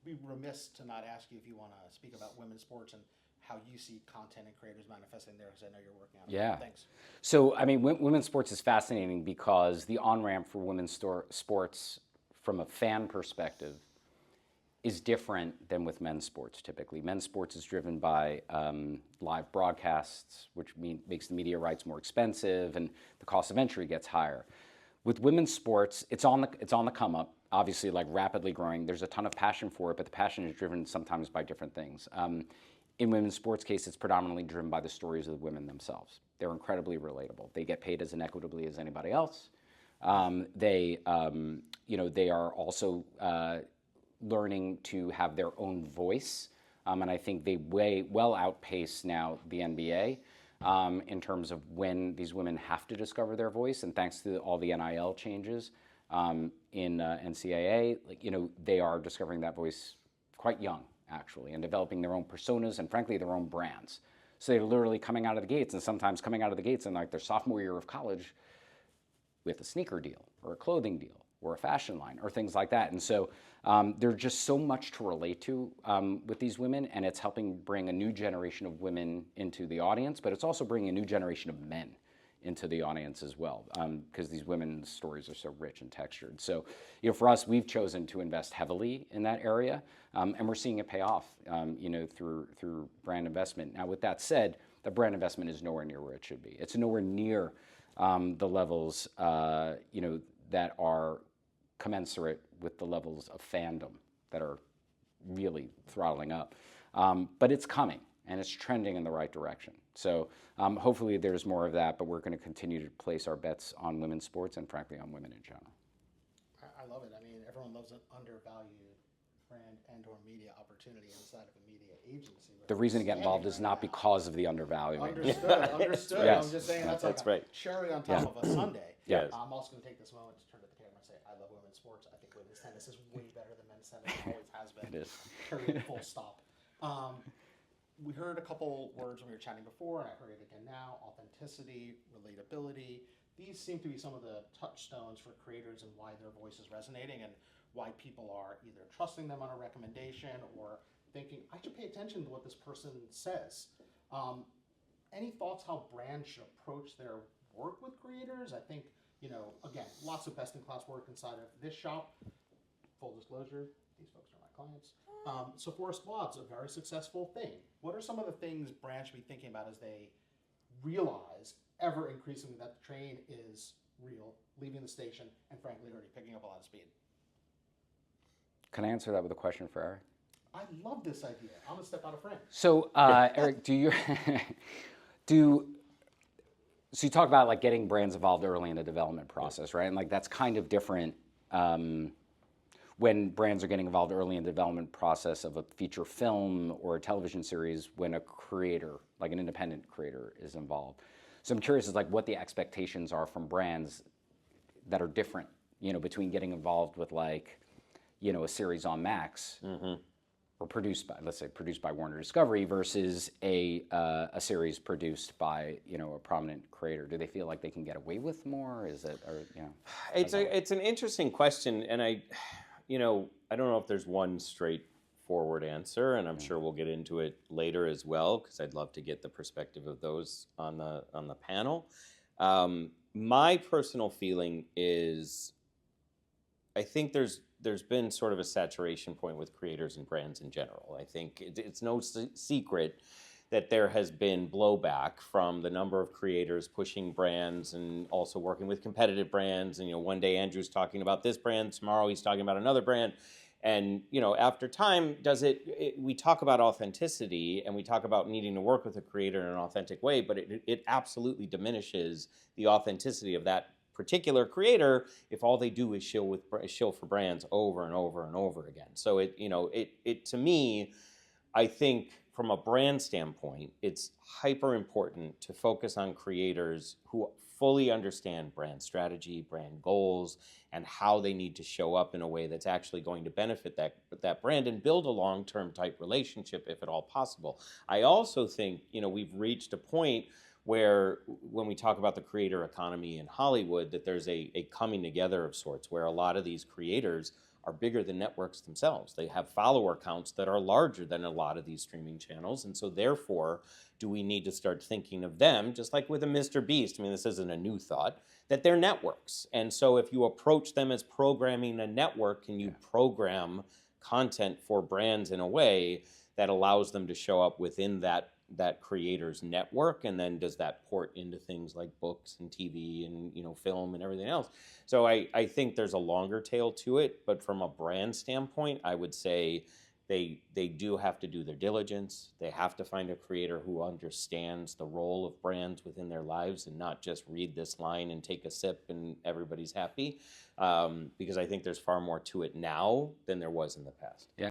be remiss to not ask you if you want to speak about women's sports and how you see content and creators manifesting there, because I know you're working on it. Yeah. Thanks. So, I mean, women's sports is fascinating because the on ramp for women's sports from a fan perspective is different than with men's sports typically. Men's sports is driven by live broadcasts, which makes the media rights more expensive and the cost of entry gets higher. With women's sports, it's on the come up, obviously like rapidly growing. There's a ton of passion for it, but the passion is driven sometimes by different things. In women's sports case, it's predominantly driven by the stories of the women themselves. They're incredibly relatable. They get paid as inequitably as anybody else. They are also learning to have their own voice, and I think they well outpace now the NBA in terms of when these women have to discover their voice. And thanks to all the NIL changes in NCAA, they are discovering that voice quite young, actually, and developing their own personas and, frankly, their own brands. So they're literally coming out of the gates, and sometimes coming out of the gates in like their sophomore year of college with a sneaker deal or a clothing deal or a fashion line or things like that. And so there's just so much to relate to with these women, and it's helping bring a new generation of women into the audience, but it's also bringing a new generation of men into the audience as well, because these women's stories are so rich and textured. So, for us, we've chosen to invest heavily in that area, and we're seeing it pay off, through brand investment. Now, with that said, the brand investment is nowhere near where it should be. It's nowhere near the levels, that are commensurate with the levels of fandom that are really throttling up. But it's coming, and it's trending in the right direction. So hopefully there's more of that, but we're going to continue to place our bets on women's sports and, frankly, on women in general. I love it. I mean, everyone loves an undervalued brand and or media opportunity inside of a media agency. The reason to get involved is not because of the undervaluing. Understood. Yes. I'm just saying that's like right. cherry on top of a sundae. Yes. I'm also going to take this moment to turn to the camera and say I love women's sports. I think women's tennis is way better than men's tennis. It always has been. It is. Period. Full stop. We heard a couple words when we were chatting before, and I heard it again now: authenticity, relatability. These seem to be some of the touchstones for creators and why their voice is resonating and why people are either trusting them on a recommendation or thinking, I should pay attention to what this person says. Any thoughts how brands should approach their work with creators? I think, again, lots of best-in-class work inside of this shop. Full disclosure, these folks are my clients. Sephora Squad's a very successful thing. What are some of the things brands should be thinking about as they realize ever increasingly that the train is real, leaving the station, and frankly already picking up a lot of speed? Can I answer that with a question for Eric? I love this idea. I'm gonna step out of frame. So, Eric, so you talk about like getting brands involved early in the development process, right? And like that's kind of different when brands are getting involved early in the development process of a feature film or a television series when a creator, like an independent creator, is involved. So I'm curious as like what the expectations are from brands that are different, between getting involved with like, a series on Max. Mm-hmm. Or produced by Warner Discovery versus a series produced by a prominent creator. Do they feel like they can get away with more? Is it It's an interesting question, and I don't know if there's one straightforward answer, and I'm sure we'll get into it later as well because I'd love to get the perspective of those on the panel. My personal feeling is, I think there's been sort of a saturation point with creators and brands in general. I think it's no secret that there has been blowback from the number of creators pushing brands and also working with competitive brands. And, one day Andrew's talking about this brand, tomorrow he's talking about another brand. And, after time, we talk about authenticity and we talk about needing to work with a creator in an authentic way, but it absolutely diminishes the authenticity of that particular creator if all they do is shill for brands over and over and over again. So it to me, I think from a brand standpoint, it's hyper important to focus on creators who fully understand brand strategy, brand goals, and how they need to show up in a way that's actually going to benefit that brand and build a long-term type relationship if at all possible. I also think, we've reached a point where when we talk about the creator economy in Hollywood, that there's a coming together of sorts where a lot of these creators are bigger than networks themselves. They have follower counts that are larger than a lot of these streaming channels. And so therefore, do we need to start thinking of them, just like with a Mr. Beast, I mean, this isn't a new thought, that they're networks. And so if you approach them as programming a network, can you program content for brands in a way that allows them to show up within that creator's network, and then does that port into things like books and TV and film and everything else? So I think there's a longer tail to it, but from a brand standpoint, I would say they do have to do their diligence. They have to find a creator who understands the role of brands within their lives and not just read this line and take a sip and everybody's happy, because I think there's far more to it now than there was in the past. Yeah.